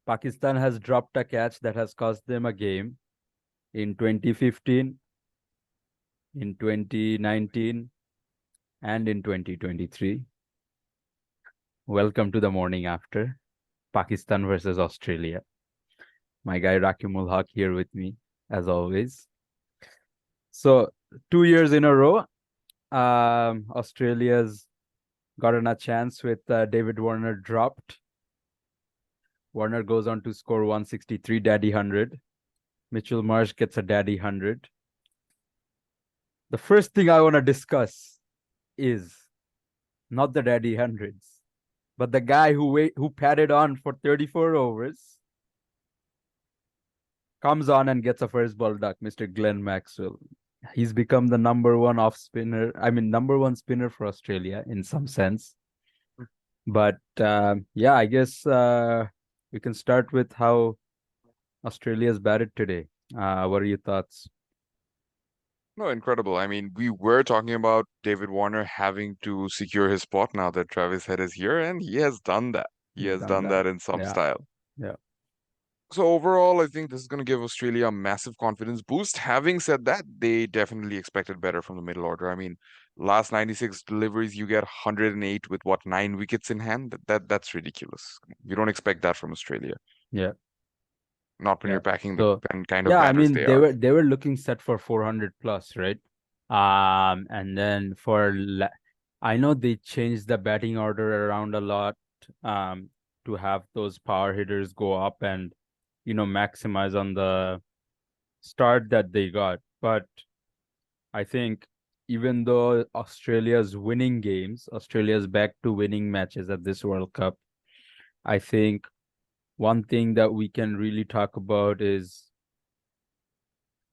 Pakistan has dropped a catch that has cost them a game in 2015, in 2019, and in 2023. Welcome to the morning after Pakistan versus Australia. My guy Rakimul Haq here with me, as always. So, 2 years in a row, Australia's gotten a chance with David Warner dropped. Warner goes on to score 163, daddy 100. Mitchell Marsh gets a daddy 100. The first thing I want to discuss is not the daddy hundreds, but the guy who padded on for 34 overs comes on and gets a first ball duck, Mr. Glenn Maxwell. He's become the number one number one spinner for Australia in some sense. But yeah, I guess we can start with how Australia's batted today. What are your thoughts? No, incredible. I mean, we were talking about David Warner having to secure his spot now that Travis Head is here, and he has done that. He has done that in some style. Yeah. So overall, I think this is going to give Australia a massive confidence boost. Having said that, they definitely expected better from the middle order. I mean, last 96 deliveries, you get 108 with what, 9 wickets in hand? That's ridiculous. You don't expect that from Australia. Yeah. Not when you're packing So, the kind of yeah, I batters mean, they are. they were looking set for 400 plus, right? And then I know they changed the batting order around a lot to have those power hitters go up and maximize on the start that they got. But I think even though Australia's winning games, Australia's back to winning matches at this World Cup, I think one thing that we can really talk about is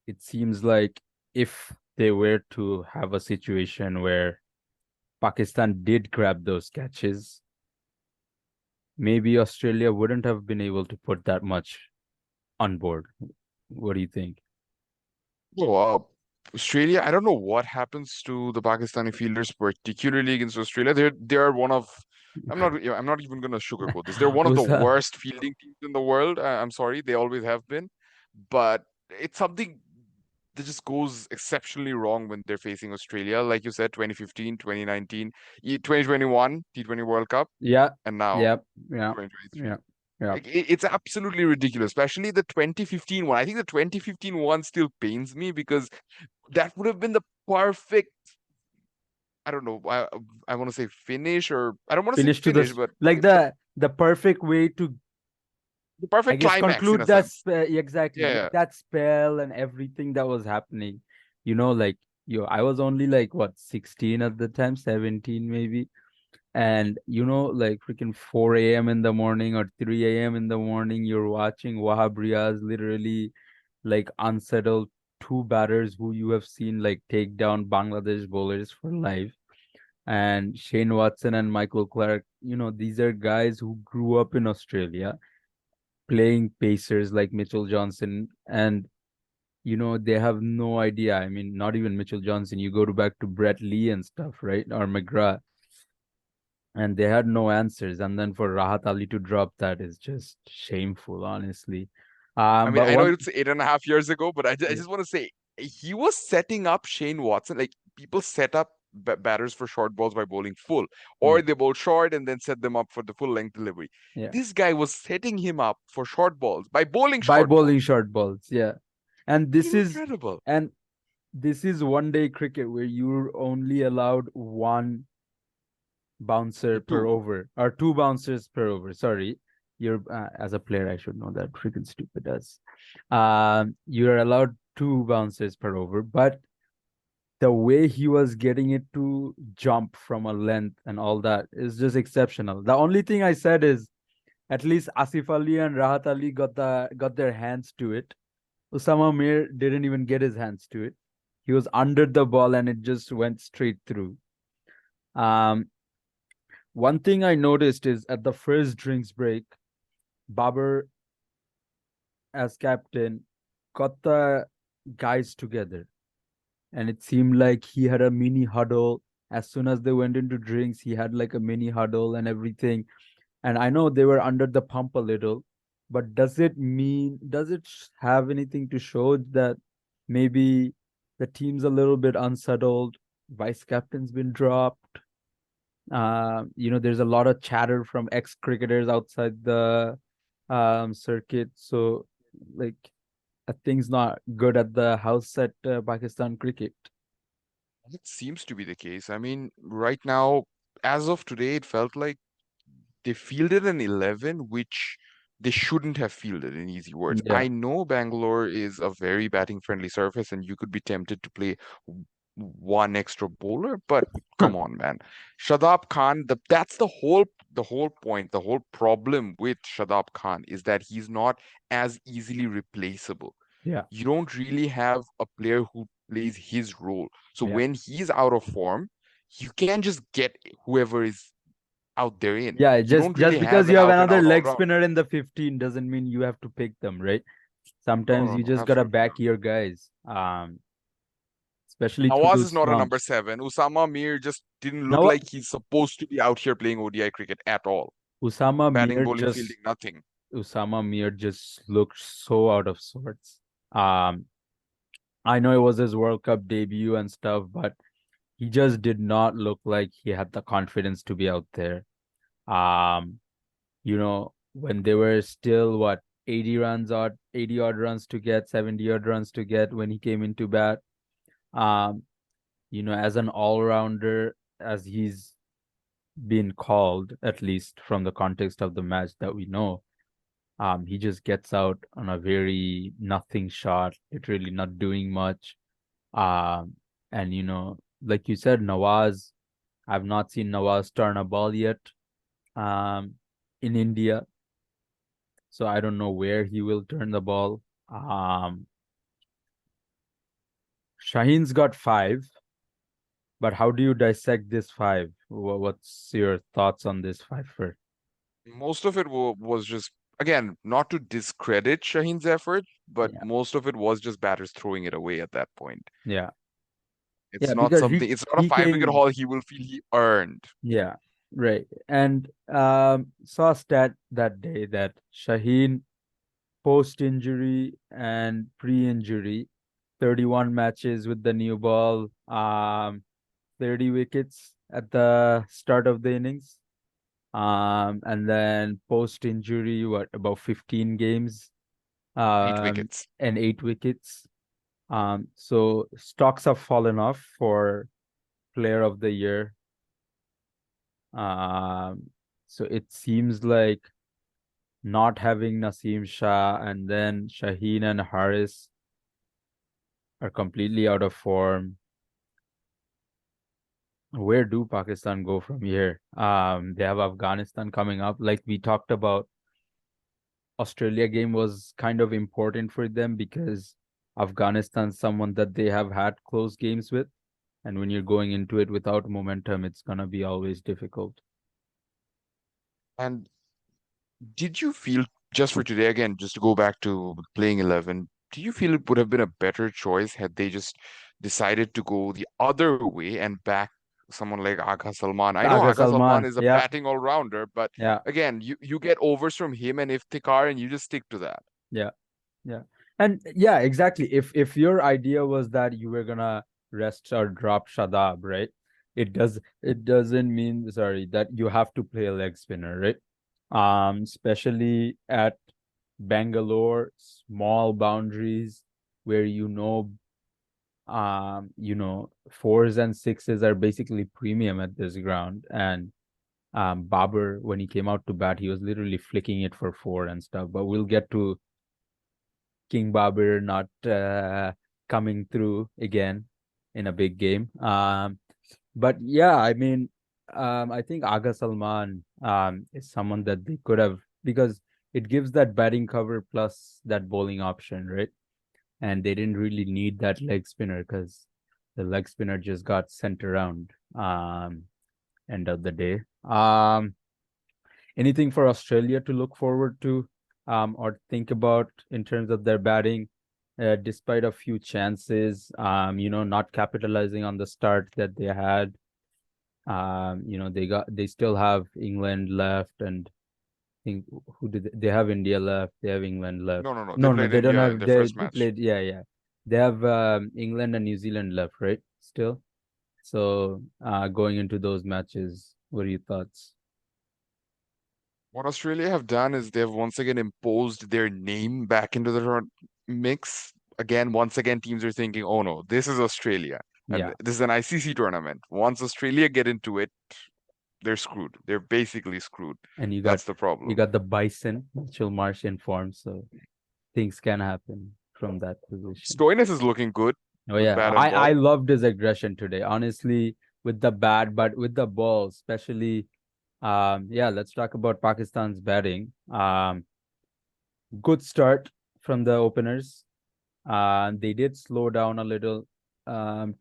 it seems like if they were to have a situation where Pakistan did grab those catches, maybe Australia wouldn't have been able to put that much on board. What do you think? Well, Australia, I don't know what happens to the Pakistani fielders, particularly against Australia. They're one of I'm not even gonna sugarcoat this. They're one of the Usa, worst fielding teams in the world. I'm sorry, they always have been, but it's something that just goes exceptionally wrong when they're facing Australia. Like you said, 2015, 2019, 2021 T20 World Cup, yeah, and now yeah, yeah, 2023. yeah, yeah. Like it's absolutely ridiculous, especially the 2015 one. I think the 2015 one still pains me because that would have been the perfect, I don't know, I want to say finish, or I don't want to say Finish to finish, this, but like the perfect way to, the I perfect guess, climax in conclude a that sense. exactly Yeah, that spell and everything that was happening. Like I was only like what 16 at the time, 17 maybe. And like freaking 4 a.m. in the morning or 3 a.m. in the morning, you're watching Wahab Riaz literally like unsettle two batters who you have seen like take down Bangladesh bowlers for life. And Shane Watson and Michael Clark, these are guys who grew up in Australia playing pacers like Mitchell Johnson. And they have no idea. I mean, not even Mitchell Johnson. You go to back to Brett Lee and stuff, right? Or McGrath, and they had no answers. And then for Rahat Ali to drop that is just shameful, honestly. I mean, But I know one, it's 8.5 years ago, but I yeah, just want to say he was setting up Shane Watson. Like people set up batters for short balls by bowling full, yeah, or they bowl short and then set them up for the full length delivery. yeah, This guy was setting him up for short balls by bowling by short bowling balls. short balls, yeah. And Incredible. this is one day cricket where you're only allowed one bouncer per Two. over or two bouncers per over. Sorry, you're as a player, I should know that. Freaking stupid as. You're allowed two bouncers per over, but the way he was getting it to jump from a length and all that is just exceptional. The only thing I said is at least Asif Ali and Rahat Ali got their hands to it. Usama Mir didn't even get his hands to it. He was under the ball and it just went straight through. Um, One thing I noticed is at the first drinks break, Babar as captain got the guys together, and it seemed like he had a mini huddle. As soon as they went into drinks, he had like a mini huddle and everything. And I know they were under the pump a little, But does it have anything to show that maybe the team's a little bit unsettled, vice captain's been dropped? There's a lot of chatter from ex-cricketers outside the circuit. So, like, things not good at the house at Pakistan cricket. It seems to be the case. I mean, right now, as of today, it felt like they fielded an 11 which they shouldn't have fielded, in easy words. Yeah. I know Bangalore is a very batting friendly surface and you could be tempted to play one extra bowler, but come on, man. Shadab Khan, that's the whole point, the whole problem with Shadab Khan is that he's not as easily replaceable. Yeah. You don't really have a player who plays his role. So Yeah. when he's out of form, you can't just get whoever is out there in. Yeah, You just don't really just have because an you have out and another out all leg rounder. spinner in the 15 doesn't mean you have to pick them, right? No, Sometimes no, you no, just gotta absolutely not. back your guys, especially Nawaz through is not a slumps. number seven. Usama Mir just didn't look Now, like he's supposed to be out here playing ODI cricket at all. Usama Batting, Mir bowling, just fielding, nothing. Usama Mir just looked so out of sorts. Um, I know it was his World Cup debut and stuff, but he just did not look like he had the confidence to be out there. Um, when they were still 80 odd runs to get, 70 odd runs to get when he came into bat. Um, as an all-rounder, as he's been called, at least from the context of the match that we know, he just gets out on a very nothing shot, literally not doing much. Um, and like you said, Nawaz, I've not seen Nawaz turn a ball yet. Um, in India, so I don't know where he will turn the ball. Um, Shaheen's got five, but how do you dissect this five? What's your thoughts on this five first? Most of it was just, again, not to discredit Shaheen's effort, but Yeah, most of it was just batters throwing it away at that point. yeah, It's yeah. not Because something, it's not a he 5 wicket came, haul he will feel he earned. yeah, right. And saw a stat that day that Shaheen post injury and pre injury, 31 matches with the new ball, 30 wickets at the start of the innings. And then post injury, what about 15 games, 8 wickets. and 8 wickets. So stocks have fallen off for player of the year. Um, so it seems like not having Naseem Shah and then Shaheen and Haris are completely out of form. Where do Pakistan go from here? They have Afghanistan coming up. Like we talked about, Australia game was kind of important for them because Afghanistan's someone that they have had close games with. And when you're going into it without momentum, it's gonna be always difficult. And did you feel, just for today, again, just to go back to playing 11, do you feel it would have been a better choice had they just decided to go the other way and back someone like Agha Salman? I know Aga Agha Salman Salman, is a yeah, batting all-rounder, but yeah, again, you get overs from him and Iftikhar and you just stick to that. yeah, yeah. And yeah, exactly. If your idea was that you were gonna rest or drop Shadab, right? It doesn't mean, sorry, that you have to play a leg spinner, right? Especially at Bangalore, small boundaries where fours and sixes are basically premium at this ground. And Babar, when he came out to bat, he was literally flicking it for four and stuff. But we'll get to King Babar not coming through again in a big game. But yeah, I mean, I think Aga Salman is someone that they could have, because it gives that batting cover plus that bowling option, right? And they didn't really need that leg spinner because the leg spinner just got sent around end of the day. Anything for Australia to look forward to or think about in terms of their batting, despite a few chances, not capitalizing on the start that they had. They still have England left, and think who did they have India left, they have England left. No. They No, played they don't India in have their first they match. played yeah. They have England and New Zealand left, right? Still. So going into those matches, what are your thoughts? What Australia have done is they've once again imposed their name back into the mix. Again, once again, teams are thinking, oh no, this is Australia. And Yeah. this is an ICC tournament. Once Australia get into it, they're screwed. They're basically screwed. And That's the you problem. got the Bison, Mitchell Marsh in form, so things can happen from that position. Stoinis is looking good Oh with yeah, bat and I ball. loved his aggression today. Honestly, with the bat, but with the ball, especially. Yeah, let's talk about Pakistan's batting. Good start from the openers. They did slow down a little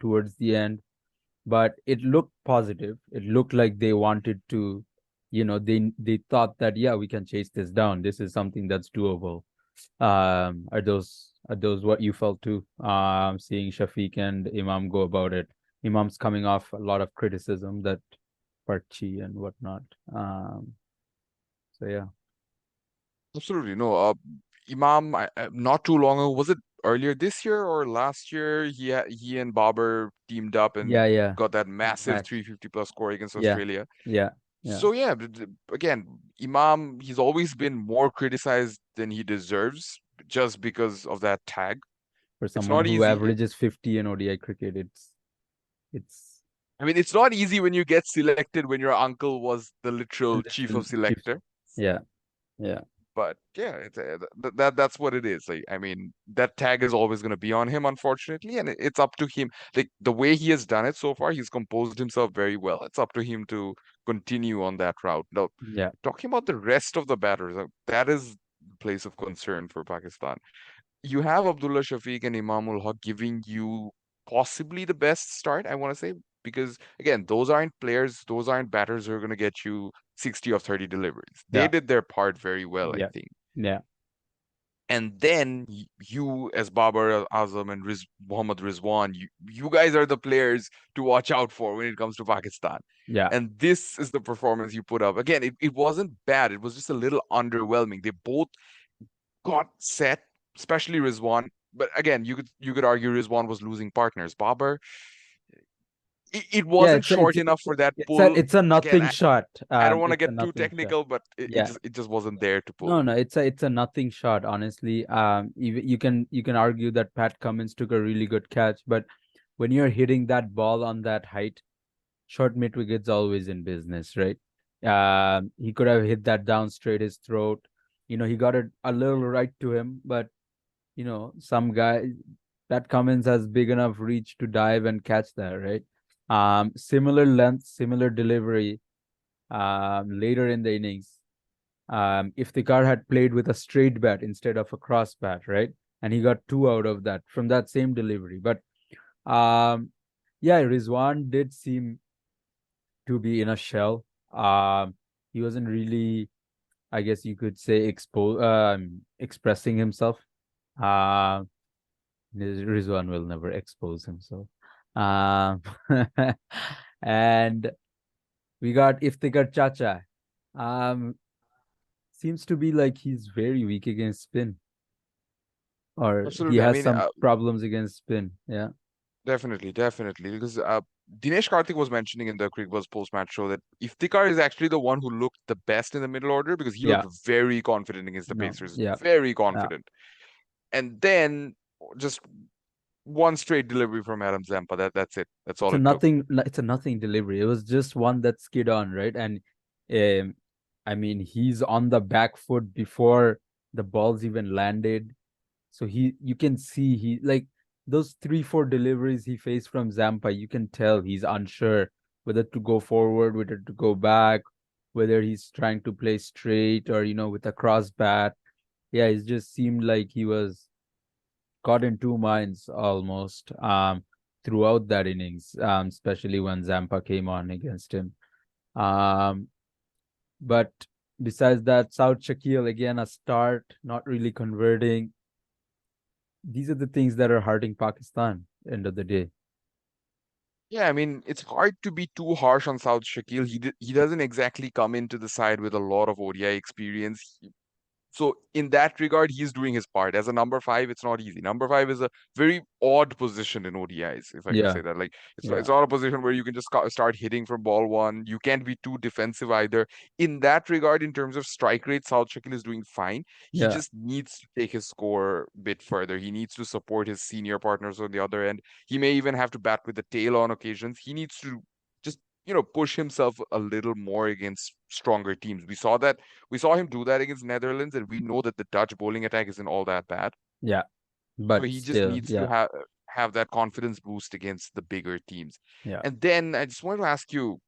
towards the end, but it looked positive. It looked like they wanted to, they thought that yeah, we can chase this down. This is something that's doable. Are those what you felt too? Seeing Shafiq and Imam go about it. Imam's coming off a lot of criticism that Parchi and whatnot. So yeah, Absolutely. No, Imam, not too long ago, was it earlier this year or last year? He and Babar teamed up and yeah, got that massive match, 350 plus score against yeah, Australia. yeah, yeah. So yeah, again, Imam, he's always been more criticized than he deserves just because of that tag. For It's someone not who easy. averages 50 in ODI cricket, it's I mean, it's not easy when you get selected when your uncle was the literal chief literal of chief. selector. Yeah, yeah, But yeah, that's what it is. Like, I mean, that tag is always going to be on him, unfortunately, and it's up to him. Like the way he has done it so far, he's composed himself very well. It's up to him to continue on that route. Now, yeah, talking about the rest of the batters, that is the place of concern for Pakistan. You have Abdullah Shafiq and Imamul Haq giving you possibly the best start, I want to say, because again, those aren't players, those aren't batters who are going to get you 60 of 30 deliveries. They yeah, did their part very well, I yeah, think. yeah. And then you, as Babar Azam and Muhammad Rizwan, you guys are the players to watch out for when it comes to Pakistan. Yeah. And this is the performance you put up. Again, it wasn't bad. It was just a little underwhelming. They both got set, especially Rizwan. But again, you could argue Rizwan was losing partners. Babar, it Yeah, wasn't short enough for that pull. it's a Again, nothing shot. I don't want to It's a get too nothing shot. technical, but Yeah. it just wasn't there to No, pull. no, it's a nothing shot, honestly. You can argue that Pat Cummins took a really good catch, but when you're hitting that ball on that height, short mid wicket's always in business, right? He could have hit that down straight his throat. He got it a little right to him, but some guy that Cummins has big enough reach to dive and catch that, right? Similar length, similar delivery. Later in the innings, if the car had played with a straight bat instead of a cross bat, right? And he got two out of that from that same delivery. But yeah, Rizwan did seem to be in a shell. He wasn't really, I guess you could say, expressing himself. Uh, Rizwan will never expose himself. Um, and we got Iftikhar Chacha. Um, seems to be like he's very weak against spin, or he Absolutely. I has mean, some problems against spin. Yeah, definitely. Because Dinesh Karthik was mentioning in the PAKvAUS post-match show that Iftikhar is actually the one who looked the best in the middle order because he yeah, looked very confident against the no, Pacers, yeah, very yeah. confident. And then just one straight delivery from Adam Zampa. That's it. That's It's all a it took. nothing. It's a nothing delivery. It was just one that skid on, right? And um, I mean, he's on the back foot before the balls even landed. So you can see he like those 3, 4 deliveries he faced from Zampa. You can tell he's unsure whether to go forward, whether to go back, whether he's trying to play straight or with a cross bat. Yeah, it just seemed like he was caught in two minds almost throughout that innings, especially when Zampa came on against him. Um, but besides that, South Shakil again a start, not really converting. These are the things that are hurting Pakistan end of the day. Yeah, I mean, it's hard to be too harsh on South Shakil. He doesn't exactly come into the side with a lot of ODI experience. So in that regard, he's doing his part. As a number five, it's not easy. Number five is a very odd position in ODIs, if I can Yeah, say that. Like yeah, it's not a position where you can just start hitting from ball one. You can't be too defensive either. In that regard, in terms of strike rate, South Shakil is doing fine. He yeah, just needs to take his score a bit further. He needs to support his senior partners on the other end. He may even have to bat with the tail on occasions. He needs to just push himself a little more against stronger teams. We saw him do that against Netherlands, and we know that the Dutch bowling attack isn't all that bad. yeah. So But he just still, needs to yeah, have that confidence boost against the bigger teams. yeah. And then I just wanted to ask you,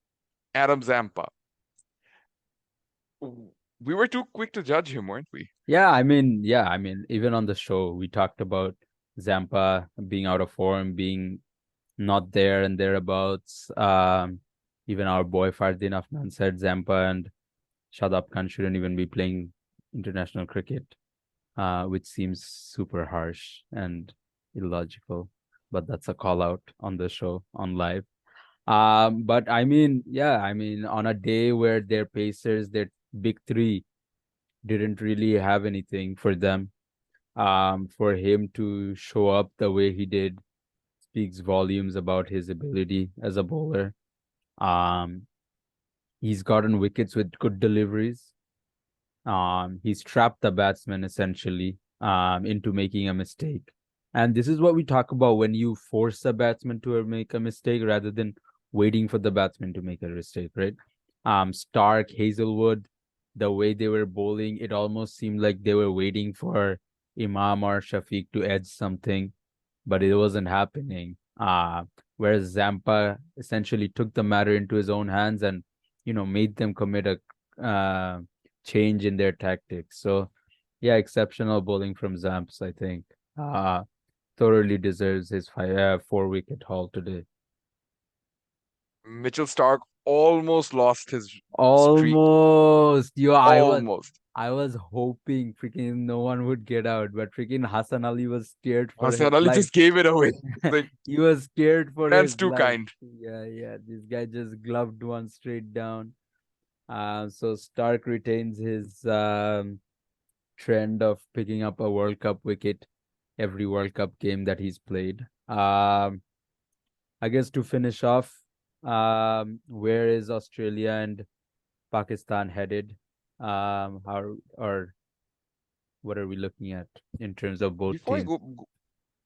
Adam Zampa. We were too quick to judge him, weren't we? Yeah, I mean, even on the show, we talked about Zampa being out of form, being not there and thereabouts. Even our boy Fardin Afnan said Zampa and Shadab Khan shouldn't even be playing international cricket, which seems super harsh and illogical. But that's a call out on the show on live. But I mean, yeah, I mean, on a day where their pacers, their big three, didn't really have anything for them, for him to show up the way he did speaks volumes about his ability as a bowler. Um, he's gotten wickets with good deliveries. He's trapped the batsman essentially into making a mistake. And this is what we talk about when you force a batsman to make a mistake rather than waiting for the batsman to make a mistake, right? Stark, Hazelwood, the way they were bowling, it almost seemed like they were waiting for Imam or Shafiq to edge something, but it wasn't happening. Whereas Zampa essentially took the matter into his own hands and, made them commit a change in their tactics. So, yeah, exceptional bowling from Zamps, I think. Uh, thoroughly deserves his 4 wicket haul today. Mitchell Stark almost lost his streak. Almost, Almost. I was hoping freaking no one would get out, but freaking Hassan Ali was scared for his Hassan Ali life. just gave it away. Like, He was scared for man's his too life. kind. Yeah, yeah. This guy just gloved one straight down. So Stark retains his trend of picking up a World Cup wicket every World Cup game that he's played. I guess to finish off, where is Australia and Pakistan headed? How or what are we looking at in terms of both Before I teams? go,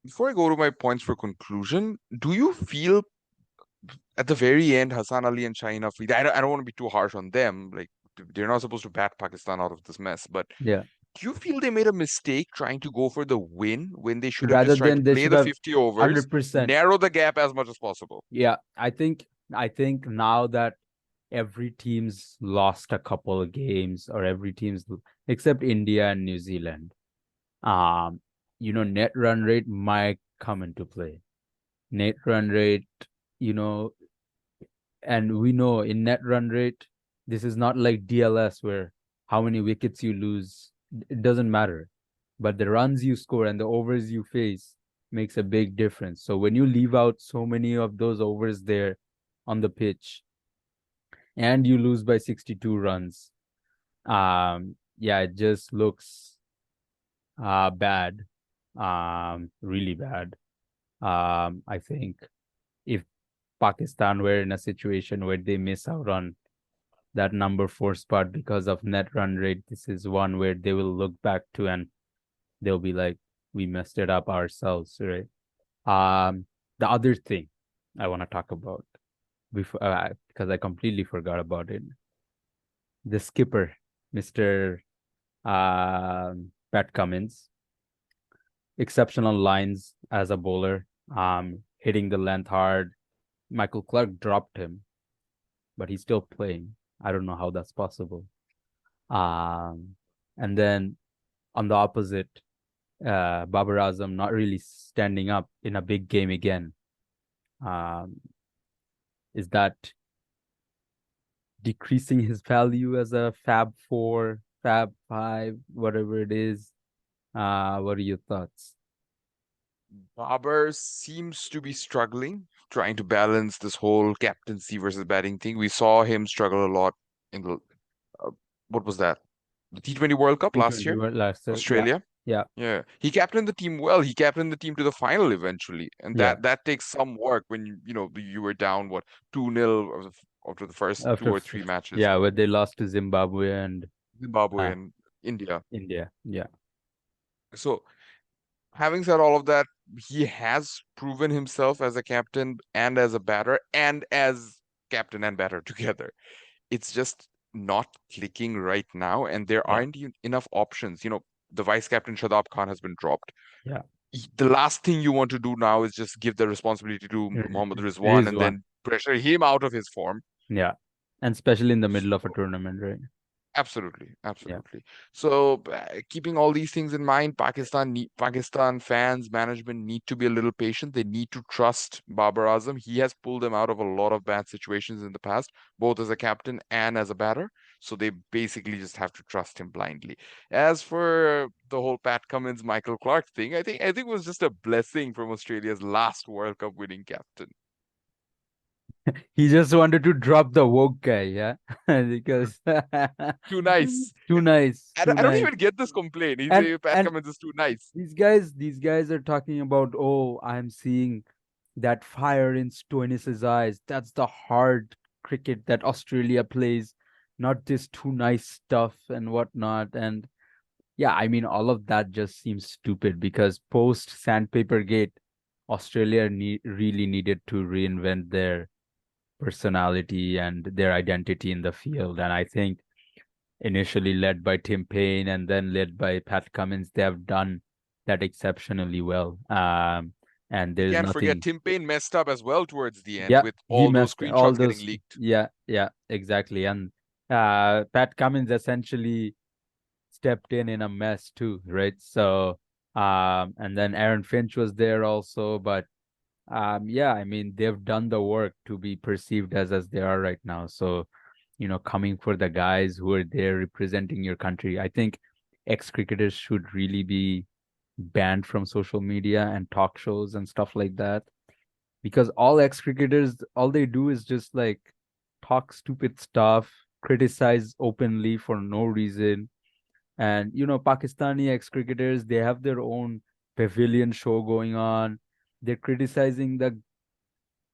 before I go to my points for conclusion, do you feel at the very end, Hassan Ali and Shaheen Afridi, I don't want to be too harsh on them. Like, they're not supposed to bat Pakistan out of this mess. But Yeah. do you feel they made a mistake trying to go for the win when they should have Rather just tried to than they play should the have 50 overs, 100%. narrow the gap as much as possible? Yeah, I think now that every team's lost a couple of games, or every team's except India and New Zealand, um, net run rate might come into play. Net run rate, you know, and we know in net run rate, this is not like DLS where how many wickets you lose, it doesn't matter. But the runs you score and the overs you face makes a big difference. So when you leave out so many of those overs there on the pitch and you lose by 62 runs, yeah, it just looks bad, really bad. I think if Pakistan were in a situation where they miss out on that number 4 spot because of net run rate, this is one where they will look back to and they'll be like, we messed it up ourselves, right? The other thing I want to talk about before, because I completely forgot about it, the skipper, Mr. Pat Cummins, exceptional lines as a bowler, hitting the length hard. Michael Clark dropped him, but he's still playing. I don't know how that's possible. Um, and then on the opposite, Babar Azam not really standing up in a big game again. Um, is that decreasing his value as a Fab 4, Fab 5, whatever it is? What are your thoughts? Babar seems to be struggling. trying to balance this whole captaincy versus batting thing. We saw him struggle a lot in the what was that? The T20 World Cup last T20 year, were last year. Yeah. Australia. Yeah. Yeah, he captained the team well. He captained the team to the final eventually, and Yeah. that takes some work when you were down what 2-0 after the first two After or three matches. yeah, where they lost to Zimbabwe and Zimbabwe uh, and India. India. Yeah. So having said all of that, he has proven himself as a captain and as a batter and as captain and batter together. It's just not clicking right now, and there Yeah. aren't enough options. The vice captain Shadab Khan has been dropped. Yeah. The last thing you want to do now is just give the responsibility to Mohammad Rizwan and Rizwan. then pressure him out of his form. Yeah. And especially in the middle of a So tournament, right? absolutely, Yeah. absolutely. So, keeping all these things in mind, Pakistan fans, management need to be a little patient. They need to trust Babar Azam. He has pulled them out of a lot of bad situations in the past, both as a captain and as a batter. So they basically just have to trust him blindly. As for the whole Pat Cummins, Michael Clark thing, I think it was just a blessing from Australia's last World Cup winning captain. He just wanted to drop the woke guy, yeah. Because Too nice. too nice, I too don't nice. even get this complaint. He's And a Pat and Cummins is too nice. these guys are talking about, oh, I'm seeing that fire in Stoinis's eyes. That's the hard cricket that Australia plays, not this too nice stuff and whatnot. And yeah, I mean, all of that just seems stupid because post Sandpaper Gate, Australia really needed to reinvent their personality and their identity in the field. And I think initially led by Tim Payne and then led by Pat Cummins, they have done that exceptionally well. And We there's can't forget nothing. Tim Payne messed up as well towards the end Yeah, with he all those messed all screenshots getting those. leaked. Yeah, yeah, exactly. And Pat Cummins essentially stepped in a mess too, right? So, and then Aaron Finch was there also, but yeah, I mean, they've done the work to be perceived as they are right now. So, coming for the guys who are there representing your country, I think ex-cricketers should really be banned from social media and talk shows and stuff like that, because all ex-cricketers, all they do is just like talk stupid stuff, criticize openly for no reason. And Pakistani ex-cricketers, they have their own pavilion show going on. They're criticizing the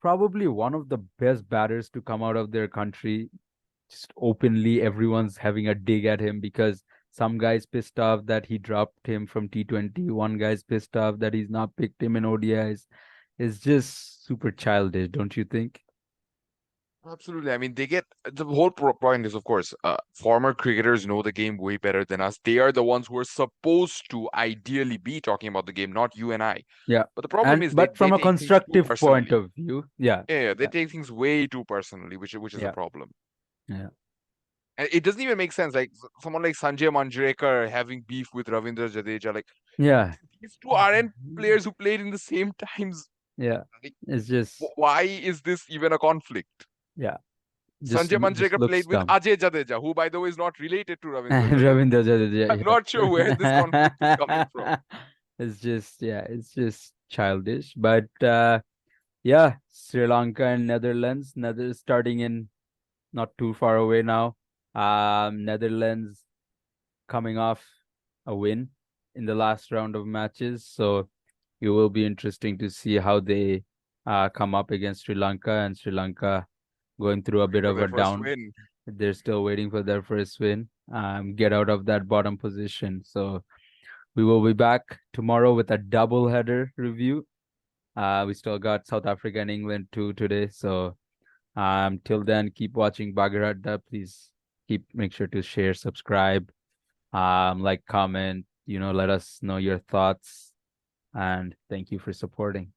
probably one of the best batters to come out of their country. Just openly, everyone's having a dig at him because some guy's pissed off that he dropped him from T20. One guy's pissed off that he's not picked him in ODIs. It's just super childish, don't you think? Absolutely. I mean, they get the whole point is, of course, former cricketers know the game way better than us. They are the ones who are supposed to ideally be talking about the game, not you and I. Yeah. But the problem And is but they from a take things too constructive point personally. of view, yeah. Yeah, they Yeah. take things way too personally, which is a Yeah. problem. Yeah. And it doesn't even make sense. Like someone like Sanjay Manjrekar having beef with Ravindra Jadeja. Like Yeah. these two aren't players who played in the same times. Yeah. Like, It's just why is this even a conflict? yeah. Sanjay Just Manjrekar looks played with dumb. Ajay Jadeja, who, by the way, is not related to Ravindra And Jadeja. Ravindra Jadeja, I'm not sure where this conflict is coming from. yeah. It's just yeah, it's just childish. But yeah, Sri Lanka and Netherlands, starting in not too far away now. Netherlands coming off a win in the last round of matches, so it will be interesting to see how they come up against Sri Lanka, and Sri Lanka going through a Waiting bit for of a their first down. win. They're still waiting for their first win, get out of that bottom position. So we will be back tomorrow with a double header review. We still got South Africa and England too today. So till then, keep watching Bagaradda. Please make sure to share, subscribe, like, comment, let us know your thoughts. And thank you for supporting.